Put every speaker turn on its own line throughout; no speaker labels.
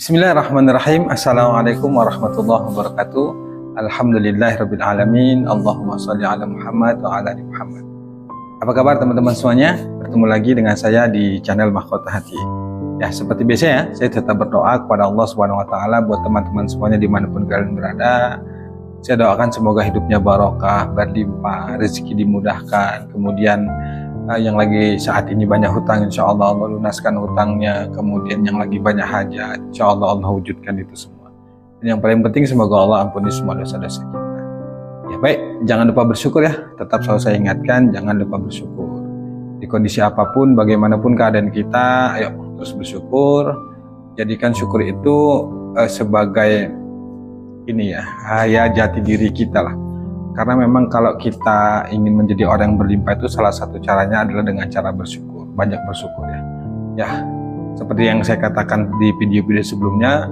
Bismillahirrahmanirrahim. Assalamualaikum warahmatullahi wabarakatuh. Alhamdulillahirabbil alamin. Allahumma shalli ala Muhammad wa ala ali Muhammad. Apa kabar teman-teman semuanya? Bertemu lagi dengan saya di channel Mahkota Hati. Ya, seperti biasa ya, saya tetap berdoa kepada Allah Subhanahu wa taala buat teman-teman semuanya dimanapun kalian berada. Saya doakan semoga hidupnya barokah, berlimpah, rezeki dimudahkan, kemudian yang lagi saat ini banyak hutang, insya Allah Allah lunaskan hutangnya. Kemudian yang lagi banyak hajat, insya Allah Allah wujudkan itu semua. Dan yang paling penting semoga Allah ampuni semua dosa-dosa kita. Ya baik, jangan lupa bersyukur ya. Tetap selalu saya ingatkan, jangan lupa bersyukur. Di kondisi apapun, bagaimanapun keadaan kita, ayo terus bersyukur. Jadikan syukur itu sebagai ini ya jati diri kita lah. Karena memang kalau kita ingin menjadi orang yang berlimpah itu salah satu caranya adalah dengan cara bersyukur, banyak bersyukur ya. Ya, seperti yang saya katakan di video-video sebelumnya,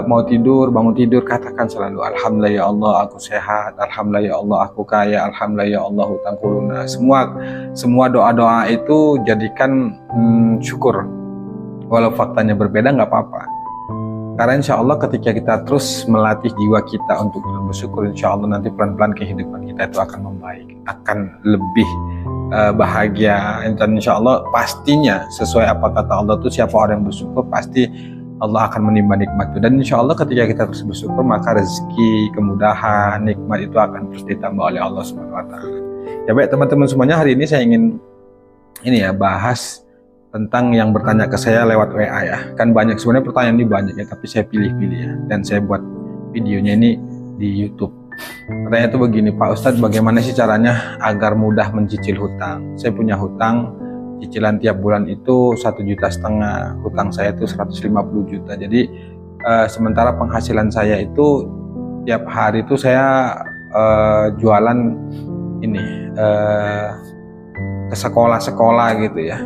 mau tidur, bangun tidur, katakan selalu Alhamdulillah ya Allah aku sehat, Alhamdulillah ya Allah aku kaya, Alhamdulillah ya Allah hutangku lunas. Semua doa-doa itu jadikan syukur. Walau faktanya berbeda nggak apa-apa. Karena insya Allah ketika kita terus melatih jiwa kita untuk bersyukur, insya Allah nanti pelan-pelan kehidupan kita itu akan membaik, akan lebih bahagia. Dan insya Allah pastinya sesuai apa kata Allah itu siapa orang yang bersyukur pasti Allah akan menimba nikmat itu. Dan insya Allah ketika kita terus bersyukur maka rezeki, kemudahan, nikmat itu akan terus ditambah oleh Allah Subhanahu wa taala. Ya baik teman-teman semuanya, hari ini saya ingin bahas tentang yang bertanya ke saya lewat WA ya. Kan banyak sebenarnya pertanyaan ini banyak ya, tapi saya pilih-pilih ya. Dan saya buat videonya ini di YouTube. Pertanyaan itu begini, Pak Ustadz bagaimana sih caranya agar mudah mencicil hutang? Saya punya hutang, cicilan tiap bulan itu 1,5 juta. Hutang saya itu 150 juta. Jadi sementara penghasilan saya itu tiap hari itu saya jualan ini ke sekolah-sekolah gitu ya.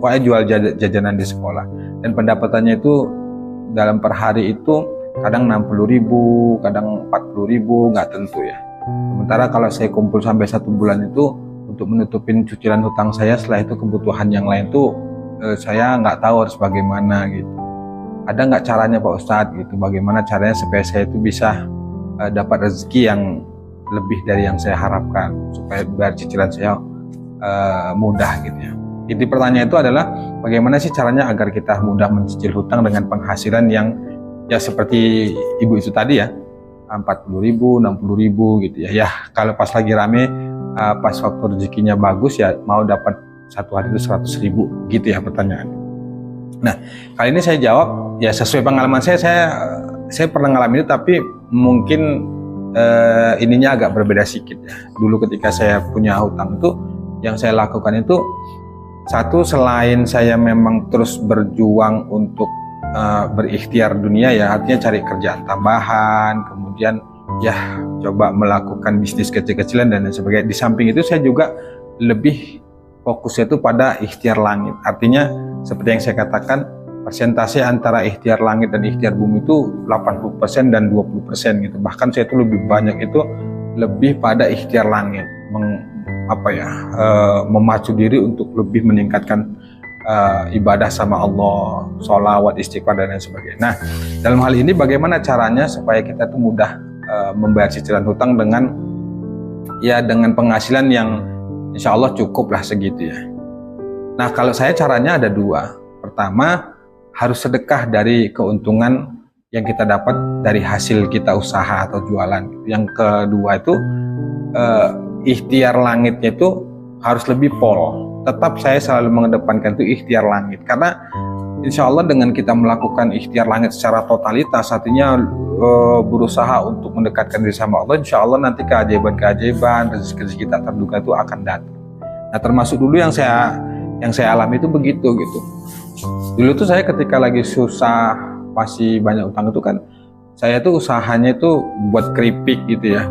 Pokoknya jual jajanan di sekolah, dan pendapatannya itu dalam per hari itu kadang 60.000, kadang 40.000, nggak tentu ya. Sementara kalau saya kumpul sampai 1 bulan itu untuk menutupin cicilan hutang saya, setelah itu kebutuhan yang lain tuh saya nggak tahu harus bagaimana gitu. Ada nggak caranya Pak Ustadz gitu? Bagaimana caranya supaya saya itu bisa dapat rezeki yang lebih dari yang saya harapkan, supaya biar cicilan saya mudah gitu ya. Inti pertanyaan itu adalah bagaimana sih caranya agar kita mudah mencicil hutang dengan penghasilan yang ya seperti ibu itu tadi ya, 40.000, 60.000 gitu ya. Ya kalau pas lagi rame, pas waktu rezekinya bagus ya mau dapat satu hari itu 100.000 gitu ya pertanyaan. Nah kali ini saya jawab ya sesuai pengalaman saya pernah ngalamin itu, tapi mungkin ininya agak berbeda sedikit ya. Dulu ketika saya punya hutang itu, yang saya lakukan itu satu, selain saya memang terus berjuang untuk berikhtiar dunia ya, artinya cari kerjaan tambahan, kemudian ya coba melakukan bisnis kecil-kecilan dan lain sebagainya. Di samping itu saya juga lebih fokusnya itu pada ikhtiar langit. Artinya seperti yang saya katakan, persentase antara ikhtiar langit dan ikhtiar bumi itu 80% dan 20% gitu. Bahkan saya itu lebih banyak itu lebih pada ikhtiar langit, memacu diri untuk lebih meningkatkan ibadah sama Allah, sholawat, istighfar dan lain sebagainya. Nah, dalam hal ini bagaimana caranya supaya kita tuh mudah membayar cicilan hutang dengan penghasilan yang insya Allah cukup lah segitu ya. Nah, kalau saya caranya ada dua. Pertama, harus sedekah dari keuntungan yang kita dapat dari hasil kita usaha atau jualan. Yang kedua itu ikhtiar langitnya itu harus lebih pol. Tetap saya selalu mengedepankan itu ikhtiar langit, karena insya Allah dengan kita melakukan ikhtiar langit secara totalitas, artinya berusaha untuk mendekatkan diri sama Allah, insya Allah nanti keajaiban-keajaiban, rezeki kita terduga itu akan datang. Nah termasuk dulu yang saya alami itu begitu gitu. Dulu tuh saya ketika lagi susah, masih banyak utang itu kan, saya tuh usahanya itu buat keripik gitu ya,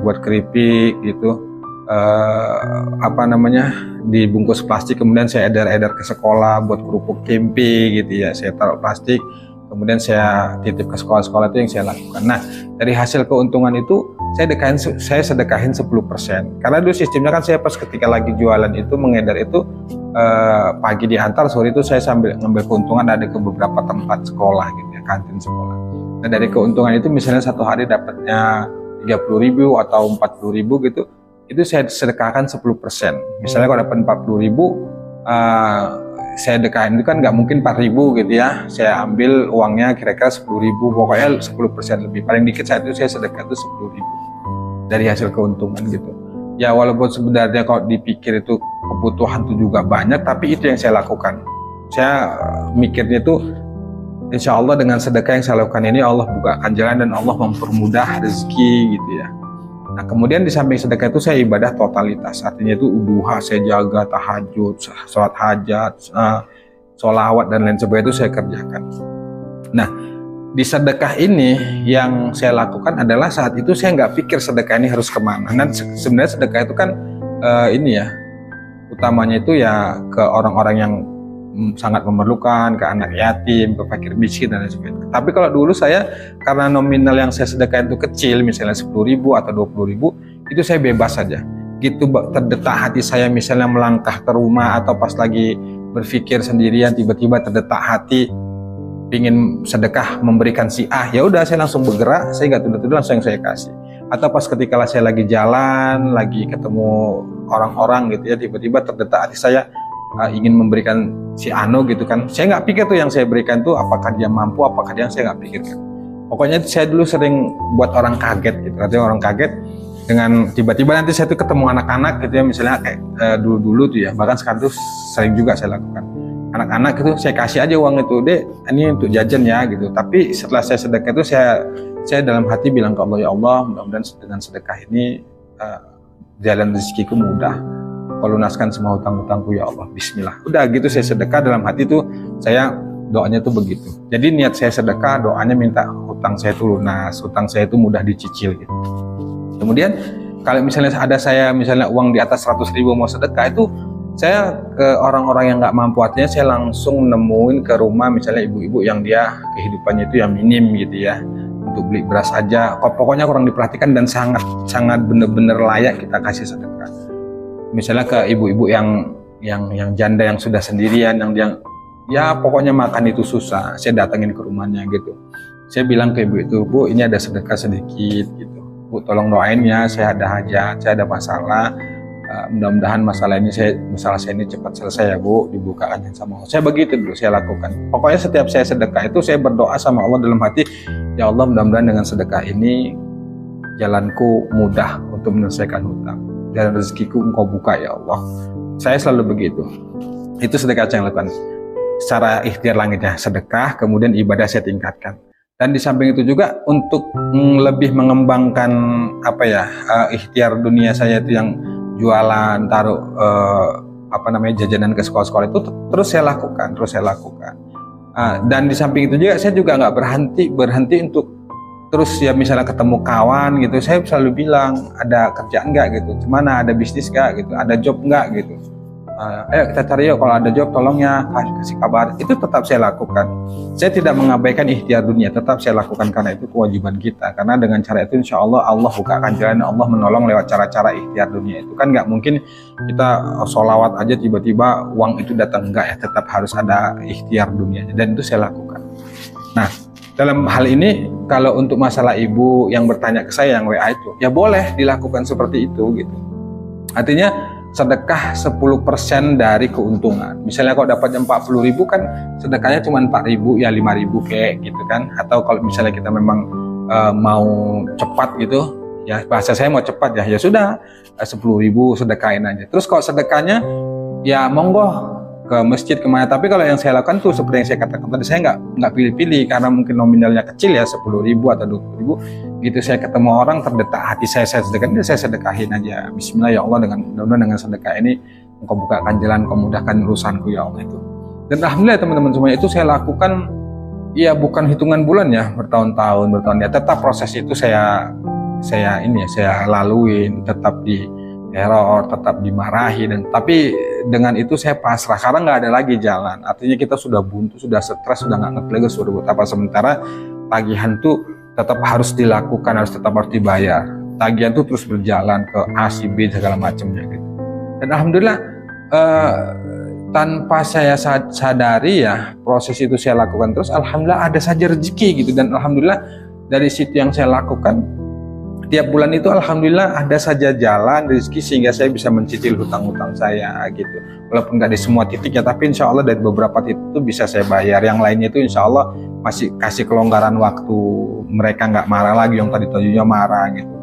dibungkus plastik, kemudian saya edar-edar ke sekolah buat kerupuk tempe gitu ya, saya taruh plastik, kemudian saya titip ke sekolah-sekolah. Itu yang saya lakukan. Nah dari hasil keuntungan itu saya sedekahin 10%, karena dulu sistemnya kan saya pas ketika lagi jualan itu mengedar itu pagi diantar, sore itu saya sambil ngambil keuntungan ada ke beberapa tempat sekolah gitu ya. kantin sekolah. Nah dari keuntungan itu misalnya satu hari dapatnya 30.000 atau 40.000 gitu, itu saya sedekahkan 10%. Misalnya kalau dapat 40.000, saya sedekahin itu kan nggak mungkin 4.000 gitu ya, saya ambil uangnya kira-kira 10.000, pokoknya 10% lebih, paling dikit saya sedekah itu 10.000 dari hasil keuntungan gitu. Ya walaupun sebenarnya kalau dipikir itu kebutuhan itu juga banyak, tapi itu yang saya lakukan. Saya mikirnya itu insya Allah dengan sedekah yang saya lakukan ini Allah bukakan jalan dan Allah mempermudah rezeki gitu ya. Nah kemudian di samping sedekah itu saya ibadah totalitas, artinya itu duha saya jaga, tahajud, sholat hajat, sholawat dan lain sebagainya itu saya kerjakan. Nah di sedekah ini yang saya lakukan adalah saat itu saya nggak pikir sedekah ini harus kemana. Dan sebenarnya sedekah itu kan ini ya, utamanya itu ya ke orang-orang yang sangat memerlukan, ke anak yatim, ke fakir miskin dan lain sebagainya. Tapi kalau dulu saya karena nominal yang saya sedekahkan itu kecil, misalnya 10.000 atau 20.000, itu saya bebas saja. Gitu terdetak hati saya misalnya melangkah ke rumah atau pas lagi berpikir sendirian tiba-tiba terdetak hati ingin sedekah memberikan si ya udah saya langsung bergerak, saya nggak tunda-tunda langsung yang saya kasih. Atau pas ketika saya lagi jalan, lagi ketemu orang-orang gitu ya, tiba-tiba terdetak hati saya ingin memberikan si Ano gitu kan, saya nggak pikir tuh yang saya berikan tuh apakah dia mampu, apakah dia, saya nggak pikirkan. Pokoknya saya dulu sering buat orang kaget gitu, artinya orang kaget dengan tiba-tiba nanti saya tuh ketemu anak-anak gitu ya, misalnya kayak dulu-dulu tuh ya, bahkan sekarang tuh sering juga saya lakukan. Anak-anak itu saya kasih aja uang itu, dek ini untuk jajan ya gitu. Tapi setelah saya sedekah itu saya dalam hati bilang ke Allah, ya Allah mudah-mudahan dengan sedekah ini jalan rezekiku mudah, lunaskan semua hutang-hutangku ya Allah, bismillah. Udah gitu saya sedekah dalam hati tuh, saya doanya tuh begitu. Jadi niat saya sedekah, doanya minta hutang saya itu lunas, hutang saya itu mudah dicicil gitu. Kemudian kalau misalnya ada saya misalnya uang di atas 100.000 mau sedekah, itu saya ke orang-orang yang nggak mampu, artinya saya langsung nemuin ke rumah misalnya ibu-ibu yang dia kehidupannya itu yang minim gitu ya, untuk beli beras aja, pokoknya kurang diperhatikan dan sangat bener-bener layak kita kasih sedekah. Misalnya ke ibu-ibu yang janda yang sudah sendirian, yang dia ya pokoknya makan itu susah, saya datangin ke rumahnya gitu. Saya bilang ke ibu itu, Bu ini ada sedekah sedikit gitu, Bu tolong doain ya, saya ada hajat, saya ada masalah, mudah-mudahan masalah saya ini cepat selesai ya Bu, dibukakan sama Allah. Saya begitu dulu saya lakukan. Pokoknya setiap saya sedekah itu saya berdoa sama Allah dalam hati, ya Allah mudah-mudahan dengan sedekah ini jalanku mudah untuk menyelesaikan hutang, dan rezekiku Engkau buka ya Allah. Saya selalu begitu. Itu sedekah yang lakukan. Secara ikhtiar langitnya sedekah, kemudian ibadah saya tingkatkan. Dan di samping itu juga untuk lebih mengembangkan ikhtiar dunia saya itu yang jualan, taruh jajanan ke sekolah-sekolah itu terus saya lakukan. Dan di samping itu juga saya juga nggak berhenti untuk terus ya misalnya ketemu kawan gitu, saya selalu bilang ada kerjaan nggak gitu, gimana, ada bisnis nggak gitu, ada job nggak gitu, ayo kita cari yuk, kalau ada job tolong ya kasih kabar. Itu tetap saya lakukan. Saya tidak mengabaikan ikhtiar dunia, tetap saya lakukan karena itu kewajiban kita. Karena dengan cara itu insya Allah Allah bukakan jalan, Allah menolong lewat cara-cara ikhtiar dunia itu. Kan nggak mungkin kita sholawat aja tiba-tiba uang itu datang, enggak ya, tetap harus ada ikhtiar dunianya, dan itu saya lakukan. Nah dalam hal ini kalau untuk masalah ibu yang bertanya ke saya yang WA itu, ya boleh dilakukan seperti itu gitu. Artinya sedekah 10% dari keuntungan. Misalnya kalau dapatnya 40.000 kan sedekahnya cuma 4.000 ya 5.000 kayak gitu kan. Atau kalau misalnya kita memang mau cepat gitu, ya bahasa saya mau cepat ya sudah 10.000 sedekahin aja. Terus kalau sedekahnya ya monggo ke masjid kemana, tapi kalau yang saya lakukan tuh seperti yang saya katakan tadi, saya nggak pilih-pilih karena mungkin nominalnya kecil ya 10.000 atau 20.000 gitu. Saya ketemu orang terdetak hati saya sedekahin, saya sedekahin aja, bismillah ya Allah, dengan sedekah ini Engkau bukakan jalan, Engkau mudahkan urusanku ya Allah itu. Dan alhamdulillah teman-teman semuanya itu saya lakukan ya bukan hitungan bulan ya, bertahun-tahun ya, tetap proses itu saya laluin, tetap di error, tetap dimarahi, dan tapi dengan itu saya pasrah karena nggak ada lagi jalan. Artinya kita sudah buntu, sudah stres, sudah nggak ngerti lagi sudah buat apa. Sementara tagihan tuh tetap harus dilakukan, tetap harus dibayar. Tagihan tuh terus berjalan ke A, C, B segala macamnya gitu. Dan alhamdulillah tanpa saya sadari ya, proses itu saya lakukan terus, alhamdulillah ada saja rezeki gitu. Dan alhamdulillah dari situ yang saya lakukan tiap bulan itu alhamdulillah ada saja jalan rezeki sehingga saya bisa mencicil hutang-hutang saya gitu. Walaupun nggak di semua titik ya, tapi insya Allah dari beberapa titik itu bisa saya bayar. Yang lainnya itu insya Allah masih kasih kelonggaran waktu, mereka nggak marah lagi yang tadi tujuannya marah gitu.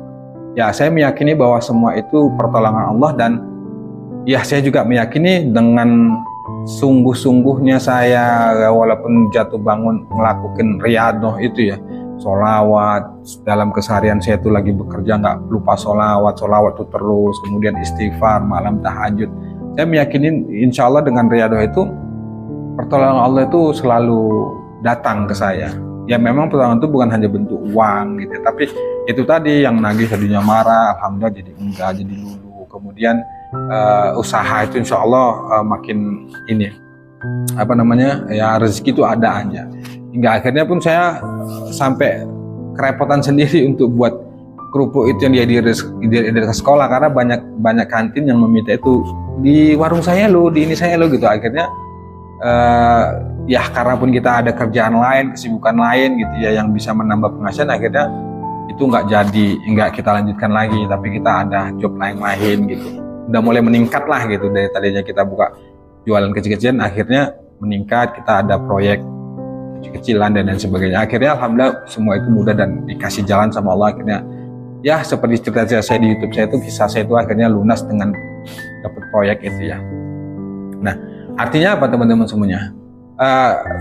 Ya saya meyakini bahwa semua itu pertolongan Allah, dan ya saya juga meyakini dengan sungguh-sungguhnya saya walaupun jatuh bangun melakukan riyadhah itu ya, sholawat dalam keseharian saya itu lagi bekerja nggak lupa sholawat itu terus, kemudian istighfar malam tahajud. Saya meyakini insya Allah dengan riyadhah itu pertolongan Allah itu selalu datang ke saya. Ya memang pertolongan itu bukan hanya bentuk uang gitu, tapi itu tadi yang nagih tadinya marah, alhamdulillah jadi enggak, jadi lulu. Kemudian usaha itu insya Allah makin ini ya rezeki itu ada aja. Hingga akhirnya pun saya sampai kerepotan sendiri untuk buat kerupuk itu yang dia di sekolah, karena banyak kantin yang meminta itu di warung saya lo, di ini saya lo gitu. Akhirnya ya karena pun kita ada kerjaan lain, kesibukan lain gitu ya yang bisa menambah penghasilan, akhirnya itu nggak kita lanjutkan lagi, tapi kita ada job lain gitu. Udah mulai meningkat lah gitu, dari tadinya kita buka jualan kecil-kecilan akhirnya meningkat, kita ada proyek kecilan dan lain sebagainya. Akhirnya alhamdulillah semua itu mudah dan dikasih jalan sama Allah. Akhirnya ya seperti cerita saya di YouTube saya itu, kisah saya itu akhirnya lunas dengan dapat proyek itu ya. Nah artinya apa teman-teman semuanya?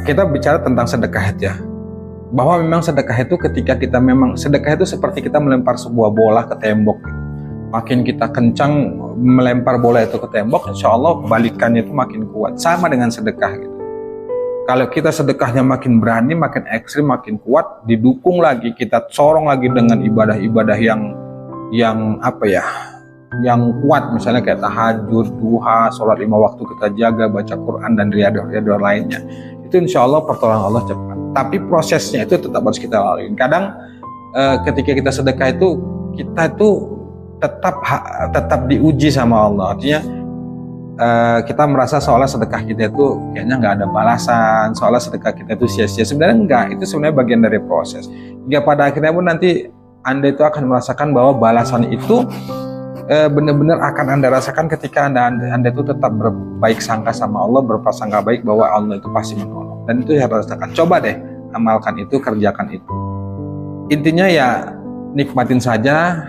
Kita bicara tentang sedekah ya, bahwa memang sedekah itu ketika kita memang sedekah itu seperti kita melempar sebuah bola ke tembok gitu. Makin kita kencang melempar bola itu ke tembok, insya Allah balikannya itu makin kuat. Sama dengan sedekah gitu. Kalau kita sedekahnya makin berani, makin ekstrim, makin kuat, didukung lagi, kita corong lagi dengan ibadah-ibadah yang apa ya, yang kuat, misalnya kayak tahajud, duha, sholat 5 waktu kita jaga, baca Quran dan riyadhah lainnya. Itu insya Allah pertolongan Allah cepat. Tapi prosesnya itu tetap harus kita lalui. Kadang ketika kita sedekah itu, kita itu tetap diuji sama Allah. Artinya kita merasa seolah sedekah kita itu kayaknya nggak ada balasan, seolah sedekah kita itu sia-sia. Sebenarnya enggak, itu sebenarnya bagian dari proses. Hingga pada akhirnya pun nanti Anda itu akan merasakan bahwa balasan itu benar-benar akan Anda rasakan ketika Anda itu tetap berbaik sangka sama Allah, berprasangka baik bahwa Allah itu pasti menolong. Dan itu harus rasakan. Coba deh amalkan itu, kerjakan itu. Intinya ya nikmatin saja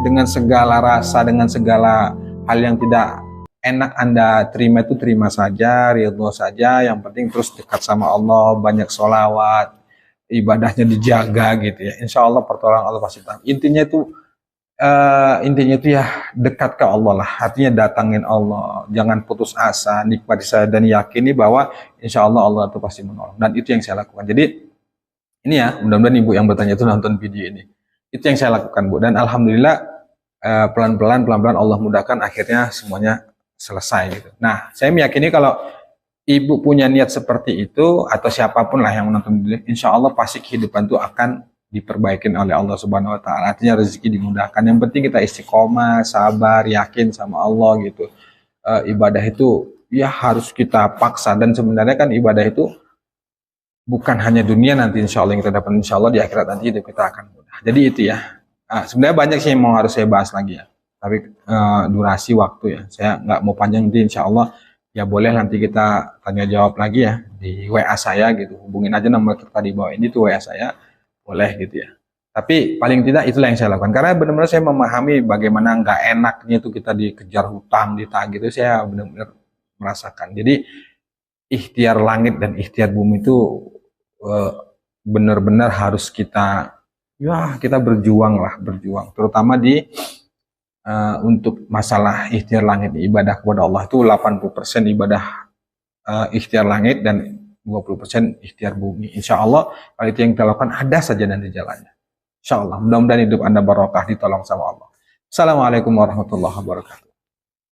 dengan segala rasa, dengan segala hal yang tidak enak Anda terima itu terima saja, ridho saja. Yang penting terus dekat sama Allah, banyak sholawat, ibadahnya dijaga gitu ya. Insya Allah pertolongan Allah pasti datang. Intinya itu ya dekat ke Allah lah. Artinya datangin Allah, jangan putus asa, nikmati saja dan yakini bahwa insya Allah Allah itu pasti menolong. Dan itu yang saya lakukan. Jadi ini ya, mudah-mudahan ibu yang bertanya itu nonton video ini. Itu yang saya lakukan Bu. Dan alhamdulillah pelan-pelan Allah mudahkan, akhirnya semuanya selesai gitu. Nah, saya meyakini kalau ibu punya niat seperti itu atau siapapun lah yang menonton video, insya Allah pasti kehidupan itu akan diperbaikin oleh Allah Subhanahu Wa Taala. Artinya rezeki dimudahkan. Yang penting kita istiqomah, sabar, yakin sama Allah gitu. Ibadah itu ya harus kita paksa, dan sebenarnya kan ibadah itu bukan hanya dunia nanti insya Allah yang kita dapat, insya Allah di akhirat nanti hidup kita akan mudah. Jadi itu ya. Sebenarnya banyak sih yang harus saya bahas lagi ya. Tapi durasi waktu ya, saya nggak mau panjang. Jadi insya Allah ya boleh nanti kita tanya jawab lagi ya di WA saya gitu, hubungin aja nomor kita di bawah ini tuh WA saya, boleh gitu ya. Tapi paling tidak itulah yang saya lakukan, karena benar-benar saya memahami bagaimana nggak enaknya itu kita dikejar hutang, ditagih, itu saya benar-benar merasakan. Jadi ikhtiar langit dan ikhtiar bumi itu benar-benar harus kita berjuang, terutama di untuk masalah ikhtiar langit, ibadah kepada Allah itu 80% ibadah ikhtiar langit dan 20% ikhtiar bumi. Insya Allah kalau itu yang kita lakukan ada saja nanti jalannya. Insya Allah mudah-mudahan hidup Anda barokah, ditolong sama Allah. Assalamualaikum warahmatullahi wabarakatuh.